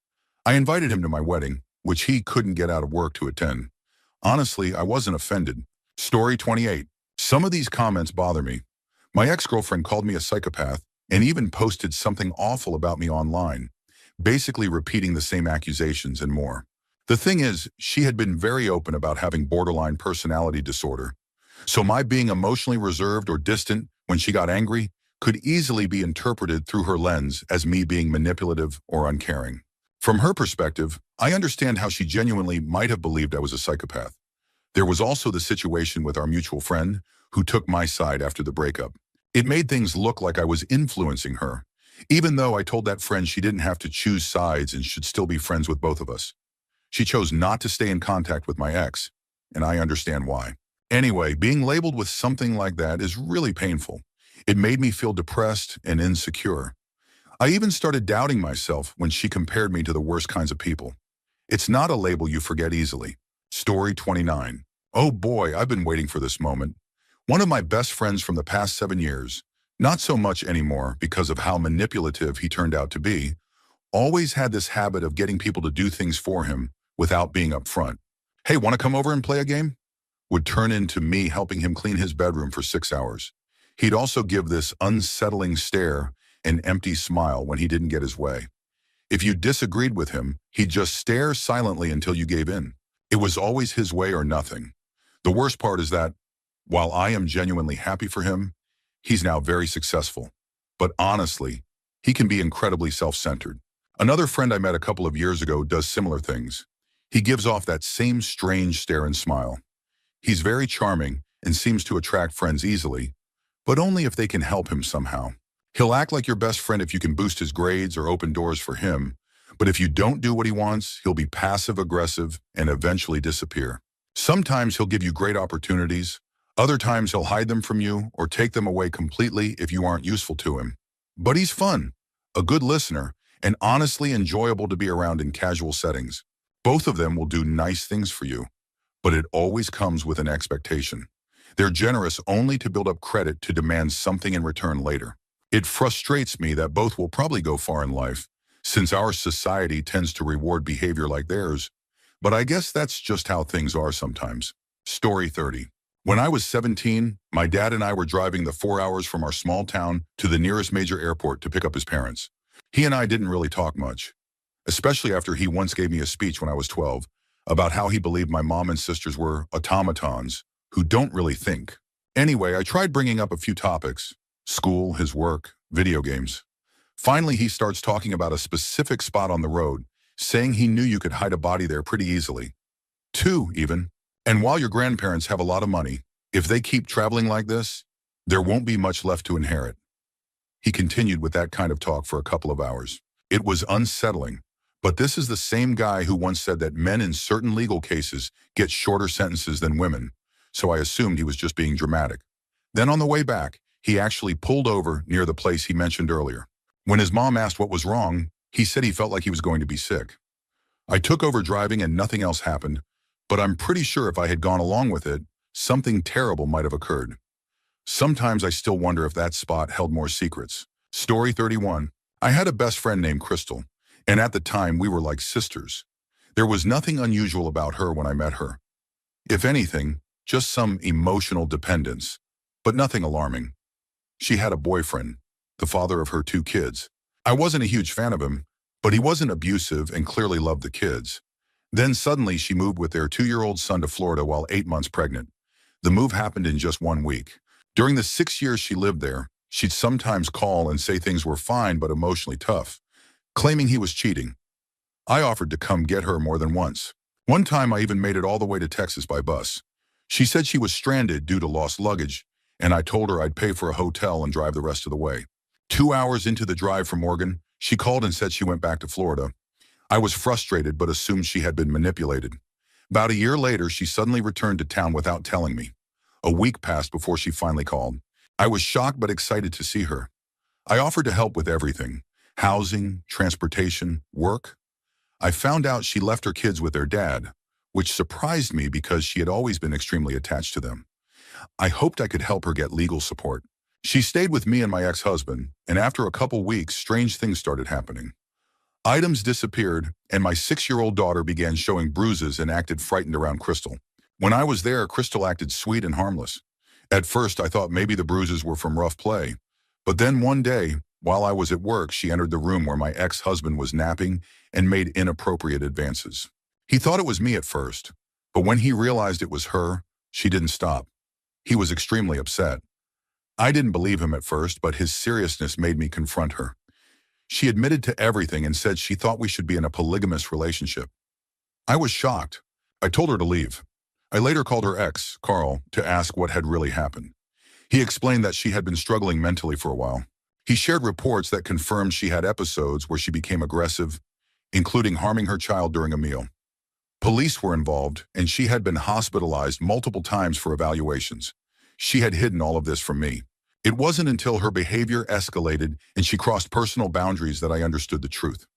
[SPEAKER 1] I invited him to my wedding, which he couldn't get out of work to attend. Honestly, I wasn't offended. Story 28. Some of these comments bother me. My ex-girlfriend called me a psychopath and even posted something awful about me online, basically repeating the same accusations and more. The thing is, she had been very open about having borderline personality disorder. So my being emotionally reserved or distant when she got angry could easily be interpreted through her lens as me being manipulative or uncaring. From her perspective, I understand how she genuinely might have believed I was a psychopath. There was also the situation with our mutual friend who took my side after the breakup. It made things look like I was influencing her, even though I told that friend she didn't have to choose sides and should still be friends with both of us. She chose not to stay in contact with my ex, and I understand why. Anyway, being labeled with something like that is really painful. It made me feel depressed and insecure. I even started doubting myself when she compared me to the worst kinds of people. It's not a label you forget easily. Story 29. Oh boy, I've been waiting for this moment. One of my best friends from the past 7 years, not so much anymore because of how manipulative he turned out to be, always had this habit of getting people to do things for him without being upfront. Hey, want to come over and play a game? Would turn into me helping him clean his bedroom for 6 hours. He'd also give this unsettling stare and empty smile when he didn't get his way. If you disagreed with him, he'd just stare silently until you gave in. It was always his way or nothing. The worst part is that, while I am genuinely happy for him, he's now very successful. But honestly, he can be incredibly self-centered. Another friend I met a couple of years ago does similar things. He gives off that same strange stare and smile. He's very charming and seems to attract friends easily, but only if they can help him somehow. He'll act like your best friend if you can boost his grades or open doors for him, but if you don't do what he wants, he'll be passive-aggressive and eventually disappear. Sometimes he'll give you great opportunities. Other times he'll hide them from you or take them away completely if you aren't useful to him. But he's fun, a good listener, and honestly enjoyable to be around in casual settings. Both of them will do nice things for you, but it always comes with an expectation. They're generous only to build up credit to demand something in return later. It frustrates me that both will probably go far in life, since our society tends to reward behavior like theirs, but I guess that's just how things are sometimes. Story 30. When I was 17, my dad and I were driving the 4 hours from our small town to the nearest major airport to pick up his parents. He and I didn't really talk much, especially after he once gave me a speech when I was 12 about how he believed my mom and sisters were automatons who don't really think. Anyway, I tried bringing up a few topics: school, his work, video games. Finally, he starts talking about a specific spot on the road, saying he knew you could hide a body there pretty easily. 2, even. And while your grandparents have a lot of money, if they keep traveling like this, there won't be much left to inherit. He continued with that kind of talk for a couple of hours. It was unsettling, But this is the same guy who once said that men in certain legal cases get shorter sentences than women, so I assumed he was just being dramatic. Then on the way back, he actually pulled over near the place he mentioned earlier. When his mom asked what was wrong, he said he felt like he was going to be sick. I took over driving and nothing else happened, but I'm pretty sure if I had gone along with it, something terrible might have occurred. Sometimes I still wonder if that spot held more secrets. Story 31. I had a best friend named Crystal, and at the time we were like sisters. There was nothing unusual about her when I met her. If anything, just some emotional dependence, but nothing alarming. She had a boyfriend, the father of her 2 kids. I wasn't a huge fan of him, but he wasn't abusive and clearly loved the kids. Then suddenly she moved with their 2-year-old son to Florida while 8 months pregnant. The move happened in just 1 week. During the 6 years she lived there, she'd sometimes call and say things were fine but emotionally tough, claiming he was cheating. I offered to come get her more than once. One time I even made it all the way to Texas by bus. She said she was stranded due to lost luggage, and I told her I'd pay for a hotel and drive the rest of the way. 2 hours into the drive from Oregon, she called and said she went back to Florida. I was frustrated but assumed she had been manipulated. About a year later, she suddenly returned to town without telling me. A week passed before she finally called. I was shocked but excited to see her. I offered to help with everything: housing, transportation, work. I found out she left her kids with their dad, which surprised me because she had always been extremely attached to them. I hoped I could help her get legal support. She stayed with me and my ex-husband, and after a couple weeks, strange things started happening. Items disappeared, and my 6-year-old daughter began showing bruises and acted frightened around Crystal. When I was there, Crystal acted sweet and harmless. At first, I thought maybe the bruises were from rough play. But then one day, while I was at work, she entered the room where my ex-husband was napping and made inappropriate advances. He thought it was me at first, but when he realized it was her, she didn't stop. He was extremely upset. I didn't believe him at first, but his seriousness made me confront her. She admitted to everything and said she thought we should be in a polygamous relationship. I was shocked. I told her to leave. I later called her ex, Carl, to ask what had really happened. He explained that she had been struggling mentally for a while. He shared reports that confirmed she had episodes where she became aggressive, including harming her child during a meal. Police were involved, and she had been hospitalized multiple times for evaluations. She had hidden all of this from me. It wasn't until her behavior escalated and she crossed personal boundaries that I understood the truth.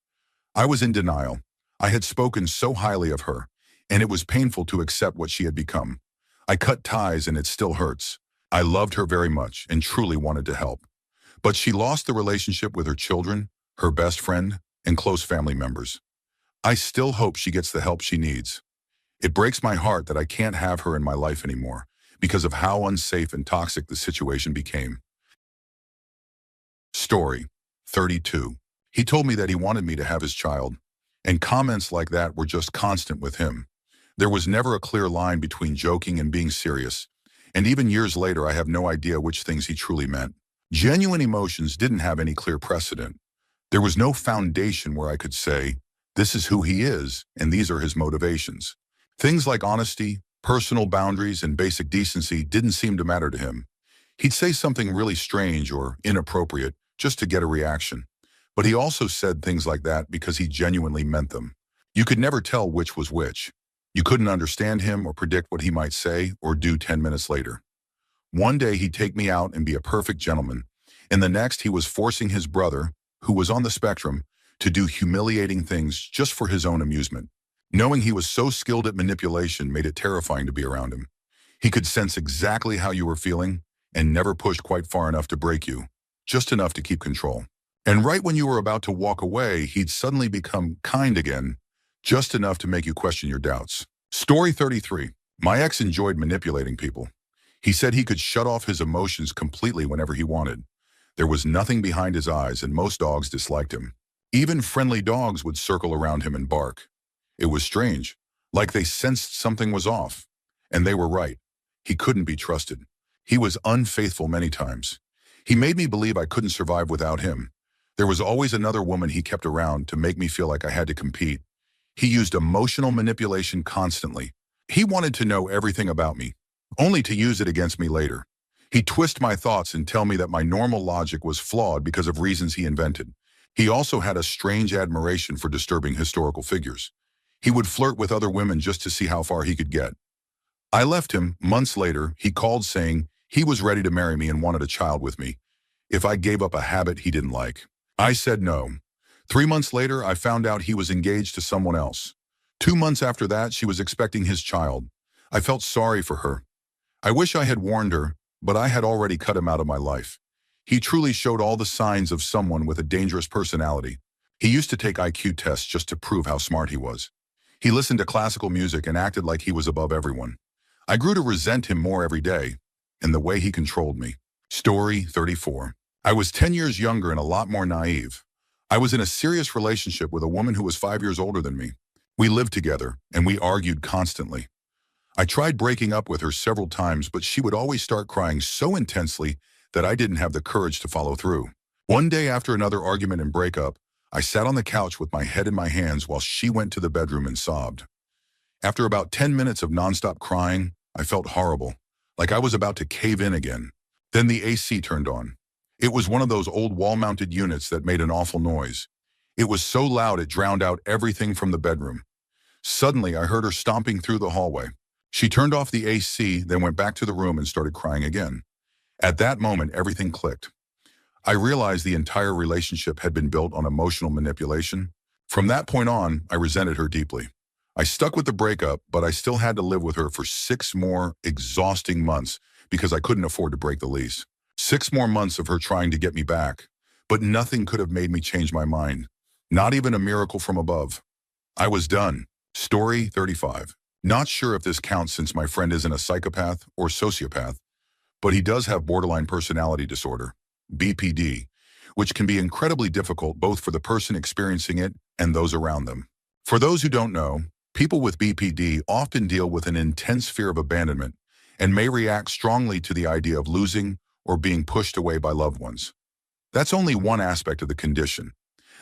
[SPEAKER 1] I was in denial. I had spoken so highly of her, and it was painful to accept what she had become. I cut ties and it still hurts. I loved her very much and truly wanted to help. But she lost the relationship with her children, her best friend, and close family members. I still hope she gets the help she needs. It breaks my heart that I can't have her in my life anymore because of how unsafe and toxic the situation became. Story 32. He told me that he wanted me to have his child, and comments like that were just constant with him. There was never a clear line between joking and being serious, and even years later I have no idea which things he truly meant. Genuine emotions didn't have any clear precedent. There was no foundation where I could say, this is who he is, and these are his motivations. Things like honesty, personal boundaries, and basic decency didn't seem to matter to him. He'd say something really strange or inappropriate just to get a reaction. But he also said things like that because he genuinely meant them. You could never tell which was which. You couldn't understand him or predict what he might say or do 10 minutes later. One day he'd take me out and be a perfect gentleman, and the next he was forcing his brother, who was on the spectrum, to do humiliating things just for his own amusement. Knowing he was so skilled at manipulation made it terrifying to be around him. He could sense exactly how you were feeling and never pushed quite far enough to break you, just enough to keep control. And right when you were about to walk away, he'd suddenly become kind again, just enough to make you question your doubts. Story 33. My ex enjoyed manipulating people. He said he could shut off his emotions completely whenever he wanted. There was nothing behind his eyes, and most dogs disliked him. Even friendly dogs would circle around him and bark. It was strange, like they sensed something was off. And they were right. He couldn't be trusted. He was unfaithful many times. He made me believe I couldn't survive without him. There was always another woman he kept around to make me feel like I had to compete. He used emotional manipulation constantly. He wanted to know everything about me, only to use it against me later. He'd twist my thoughts and tell me that my normal logic was flawed because of reasons he invented. He also had a strange admiration for disturbing historical figures. He would flirt with other women just to see how far he could get. I left him. Months later, he called saying he was ready to marry me and wanted a child with me if I gave up a habit he didn't like. I said no. 3 months later, I found out he was engaged to someone else. 2 months after that, she was expecting his child. I felt sorry for her. I wish I had warned her, but I had already cut him out of my life. He truly showed all the signs of someone with a dangerous personality. He used to take IQ tests just to prove how smart he was. He listened to classical music and acted like he was above everyone. I grew to resent him more every day, and the way he controlled me. Story 34. I was 10 years younger and a lot more naive. I was in a serious relationship with a woman who was 5 years older than me. We lived together, and we argued constantly. I tried breaking up with her several times, but she would always start crying so intensely that I didn't have the courage to follow through. One day after another argument and breakup, I sat on the couch with my head in my hands while she went to the bedroom and sobbed. After about 10 minutes of nonstop crying, I felt horrible, like I was about to cave in again. Then the AC turned on. It was one of those old wall-mounted units that made an awful noise. It was so loud it drowned out everything from the bedroom. Suddenly, I heard her stomping through the hallway. She turned off the AC, then went back to the room and started crying again. At that moment, everything clicked. I realized the entire relationship had been built on emotional manipulation. From that point on, I resented her deeply. I stuck with the breakup, but I still had to live with her for 6 more exhausting months because I couldn't afford to break the lease. 6 more months of her trying to get me back, but nothing could have made me change my mind. Not even a miracle from above. I was done. Story 35. Not sure if this counts since my friend isn't a psychopath or sociopath, but he does have borderline personality disorder, BPD, which can be incredibly difficult both for the person experiencing it and those around them. For those who don't know, people with BPD often deal with an intense fear of abandonment and may react strongly to the idea of losing or being pushed away by loved ones. That's only one aspect of the condition.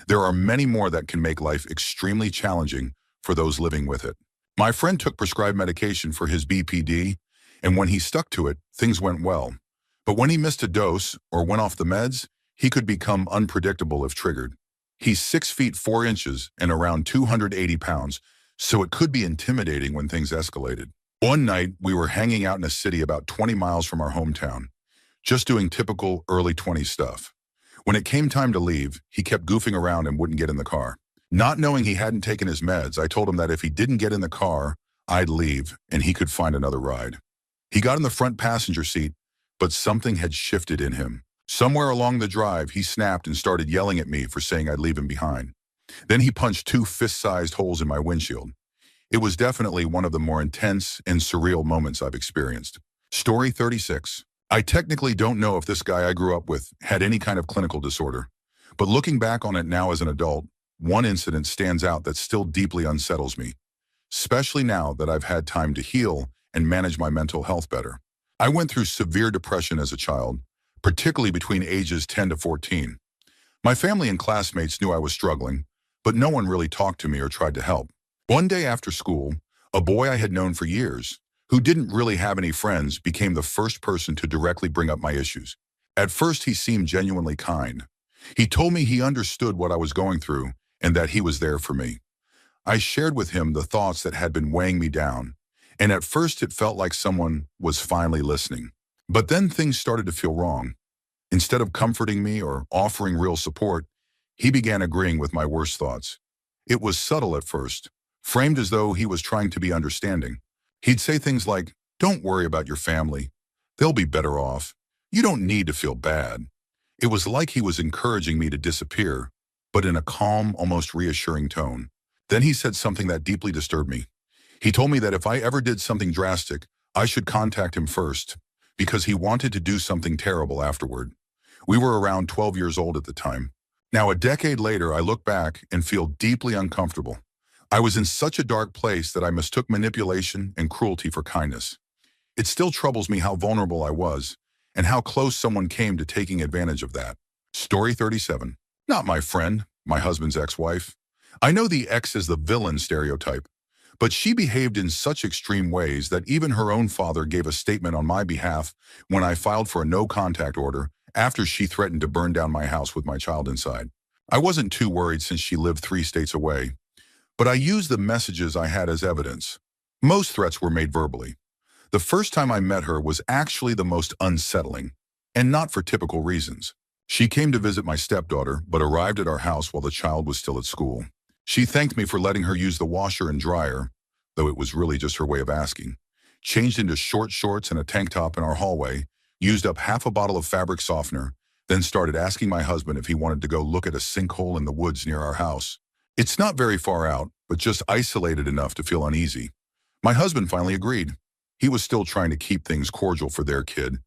[SPEAKER 1] There are many more that can make life extremely challenging for those living with it. My friend took prescribed medication for his BPD, and when he stuck to it, things went well. But when he missed a dose or went off the meds, he could become unpredictable if triggered. He's 6 feet 4 inches and around 280 pounds, so it could be intimidating when things escalated. One night, we were hanging out in a city about 20 miles from our hometown, just doing typical early 20s stuff. When it came time to leave, he kept goofing around and wouldn't get in the car. Not knowing he hadn't taken his meds, I told him that if he didn't get in the car, I'd leave and he could find another ride. He got in the front passenger seat, but something had shifted in him. Somewhere along the drive, he snapped and started yelling at me for saying I'd leave him behind. Then he punched 2 fist-sized holes in my windshield. It was definitely one of the more intense and surreal moments I've experienced. Story 36. I technically don't know if this guy I grew up with had any kind of clinical disorder, but looking back on it now as an adult, one incident stands out that still deeply unsettles me, especially now that I've had time to heal and manage my mental health better. I went through severe depression as a child, particularly between ages 10 to 14. My family and classmates knew I was struggling, but no one really talked to me or tried to help. One day after school, a boy I had known for years, who didn't really have any friends, became the first person to directly bring up my issues. At first, he seemed genuinely kind. He told me he understood what I was going through and that he was there for me. I shared with him the thoughts that had been weighing me down, and at first it felt like someone was finally listening. But then things started to feel wrong. Instead of comforting me or offering real support, he began agreeing with my worst thoughts. It was subtle at first, framed as though he was trying to be understanding. He'd say things like, "Don't worry about your family. They'll be better off. You don't need to feel bad." It was like he was encouraging me to disappear, but in a calm, almost reassuring tone. Then he said something that deeply disturbed me. He told me that if I ever did something drastic, I should contact him first, because he wanted to do something terrible afterward. We were around 12 years old at the time. Now, a decade later, I look back and feel deeply uncomfortable. I was in such a dark place that I mistook manipulation and cruelty for kindness. It still troubles me how vulnerable I was and how close someone came to taking advantage of that. Story 37. Not my friend, my husband's ex-wife. I know the ex is the villain stereotype, but she behaved in such extreme ways that even her own father gave a statement on my behalf when I filed for a no-contact order after she threatened to burn down my house with my child inside. I wasn't too worried since she lived 3 states away, but I used the messages I had as evidence. Most threats were made verbally. The first time I met her was actually the most unsettling, and not for typical reasons. She came to visit my stepdaughter, but arrived at our house while the child was still at school. She thanked me for letting her use the washer and dryer, though it was really just her way of asking. Changed into short shorts and a tank top in our hallway, used up half a bottle of fabric softener, then started asking my husband if he wanted to go look at a sinkhole in the woods near our house. It's not very far out, but just isolated enough to feel uneasy. My husband finally agreed. He was still trying to keep things cordial for their kid,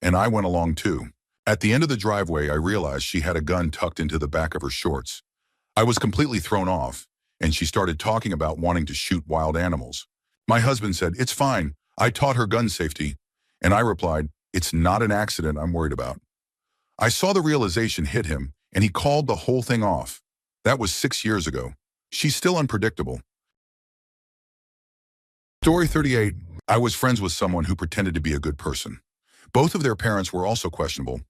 [SPEAKER 1] and I went along too. At the end of the driveway, I realized she had a gun tucked into the back of her shorts. I was completely thrown off, and she started talking about wanting to shoot wild animals. My husband said, "It's fine. I taught her gun safety." And I replied, "It's not an accident I'm worried about." I saw the realization hit him, and he called the whole thing off. That was 6 years ago. She's still unpredictable. Story 38. I was friends with someone who pretended to be a good person. Both of their parents were also questionable.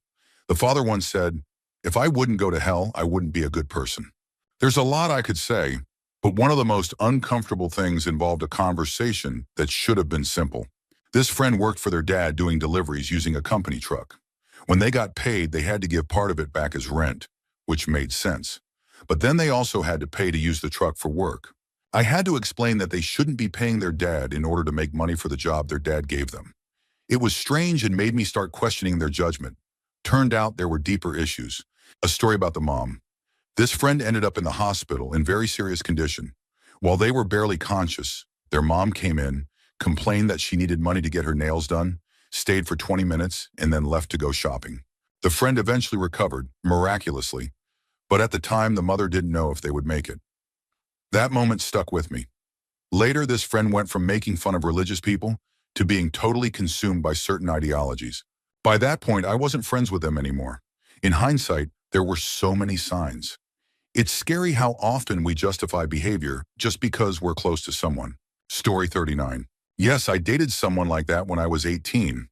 [SPEAKER 1] The father once said, "If I wouldn't go to hell, I wouldn't be a good person." There's a lot I could say, but one of the most uncomfortable things involved a conversation that should have been simple. This friend worked for their dad doing deliveries using a company truck. When they got paid, they had to give part of it back as rent, which made sense. But then they also had to pay to use the truck for work. I had to explain that they shouldn't be paying their dad in order to make money for the job their dad gave them. It was strange and made me start questioning their judgment. Turned out there were deeper issues. A story about the mom. This friend ended up in the hospital in very serious condition. While they were barely conscious, their mom came in, complained that she needed money to get her nails done, stayed for 20 minutes, and then left to go shopping. The friend eventually recovered, miraculously, but at the time the mother didn't know if they would make it. That moment stuck with me. Later, this friend went from making fun of religious people to being totally consumed by certain ideologies. By that point, I wasn't friends with them anymore. In hindsight, there were so many signs. It's scary how often we justify behavior just because we're close to someone. Story 39. Yes, I dated someone like that when I was 18.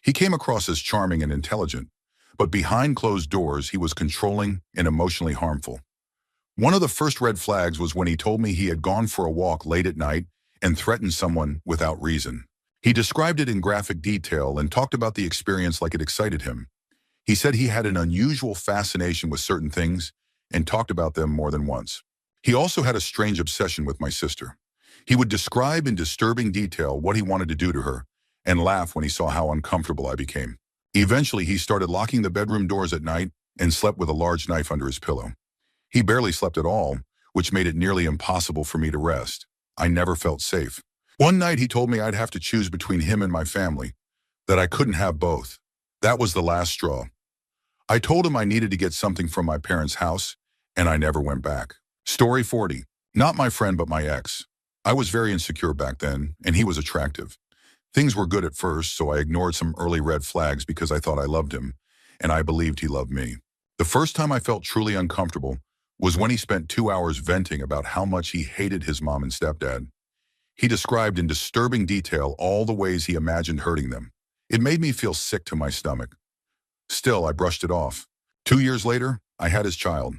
[SPEAKER 1] He came across as charming and intelligent, but behind closed doors, he was controlling and emotionally harmful. One of the first red flags was when he told me he had gone for a walk late at night and threatened someone without reason. He described it in graphic detail and talked about the experience like it excited him. He said he had an unusual fascination with certain things and talked about them more than once. He also had a strange obsession with my sister. He would describe in disturbing detail what he wanted to do to her and laugh when he saw how uncomfortable I became. Eventually, he started locking the bedroom doors at night and slept with a large knife under his pillow. He barely slept at all, which made it nearly impossible for me to rest. I never felt safe. One night, he told me I'd have to choose between him and my family, that I couldn't have both. That was the last straw. I told him I needed to get something from my parents' house, and I never went back. Story 40. Not my friend, but my ex. I was very insecure back then, and he was attractive. Things were good at first, so I ignored some early red flags because I thought I loved him, and I believed he loved me. The first time I felt truly uncomfortable was when he spent 2 hours venting about how much he hated his mom and stepdad. He described in disturbing detail all the ways he imagined hurting them. It made me feel sick to my stomach. Still, I brushed it off. 2 years later, I had his child.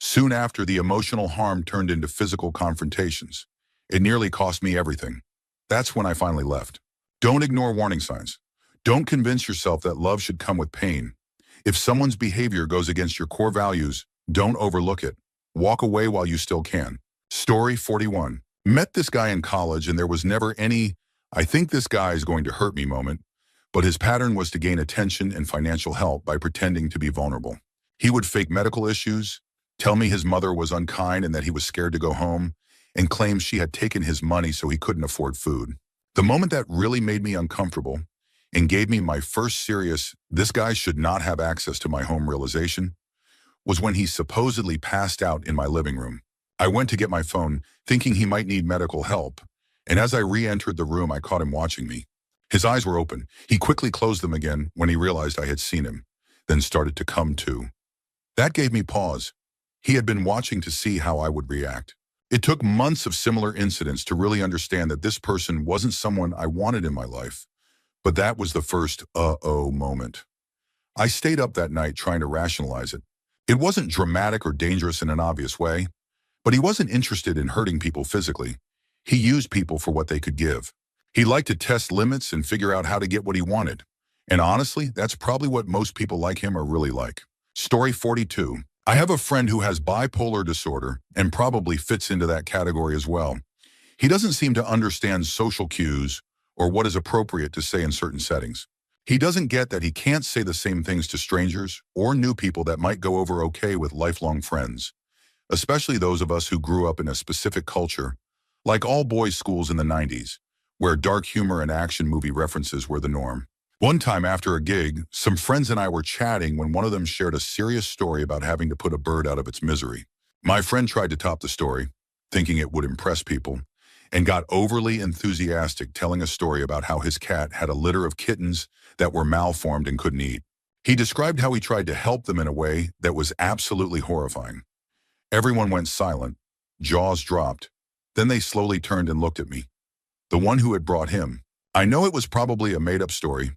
[SPEAKER 1] Soon after, the emotional harm turned into physical confrontations. It nearly cost me everything. That's when I finally left. Don't ignore warning signs. Don't convince yourself that love should come with pain. If someone's behavior goes against your core values, don't overlook it. Walk away while you still can. Story 41. Met this guy in college and there was never any, "I think this guy is going to hurt me" moment, but his pattern was to gain attention and financial help by pretending to be vulnerable. He would fake medical issues, tell me his mother was unkind and that he was scared to go home, and claim she had taken his money so he couldn't afford food. The moment that really made me uncomfortable and gave me my first serious, "this guy should not have access to my home" realization was when he supposedly passed out in my living room. I went to get my phone, thinking he might need medical help, and as I re-entered the room, I caught him watching me. His eyes were open. He quickly closed them again when he realized I had seen him, then started to come to. That gave me pause. He had been watching to see how I would react. It took months of similar incidents to really understand that this person wasn't someone I wanted in my life, but that was the first uh-oh moment. I stayed up that night trying to rationalize it. It wasn't dramatic or dangerous in an obvious way, but he wasn't interested in hurting people physically. He used people for what they could give. He liked to test limits and figure out how to get what he wanted. And honestly, that's probably what most people like him are really like. Story 42. I have a friend who has bipolar disorder and probably fits into that category as well. He doesn't seem to understand social cues or what is appropriate to say in certain settings. He doesn't get that he can't say the same things to strangers or new people that might go over okay with lifelong friends, especially those of us who grew up in a specific culture, like all boys' schools in the 90s, where dark humor and action movie references were the norm. One time after a gig, some friends and I were chatting when one of them shared a serious story about having to put a bird out of its misery. My friend tried to top the story, thinking it would impress people, and got overly enthusiastic telling a story about how his cat had a litter of kittens that were malformed and couldn't eat. He described how he tried to help them in a way that was absolutely horrifying. Everyone went silent, jaws dropped. Then they slowly turned and looked at me, the one who had brought him. I know it was probably a made-up story,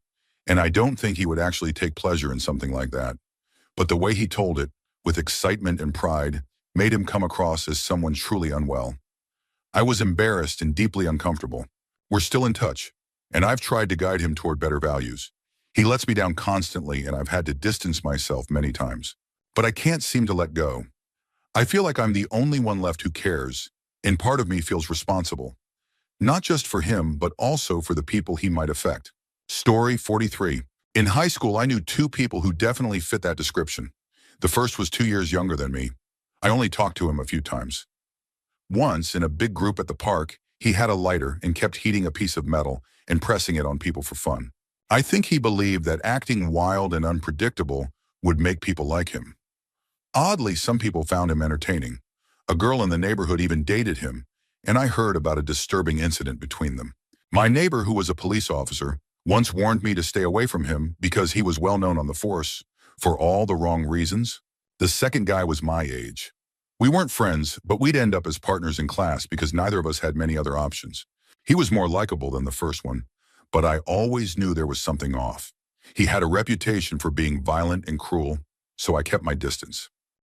[SPEAKER 1] and I don't think he would actually take pleasure in something like that. But the way he told it, with excitement and pride, made him come across as someone truly unwell. I was embarrassed and deeply uncomfortable. We're still in touch, and I've tried to guide him toward better values. He lets me down constantly, and I've had to distance myself many times. But I can't seem to let go. I feel like I'm the only one left who cares, and part of me feels responsible. Not just for him, but also for the people he might affect. Story 43. In high school, I knew two people who definitely fit that description. The first was 2 years younger than me. I only talked to him a few times. Once, in a big group at the park, he had a lighter and kept heating a piece of metal and pressing it on people for fun. I think he believed that acting wild and unpredictable would make people like him. Oddly, some people found him entertaining. A girl in the neighborhood even dated him, and I heard about a disturbing incident between them. My neighbor, who was a police officer, once warned me to stay away from him because he was well known on the force for all the wrong reasons. The second guy was my age. We weren't friends, but we'd end up as partners in class because neither of us had many other options. He was more likable than the first one, but I always knew there was something off. He had a reputation for being violent and cruel, so I kept my distance.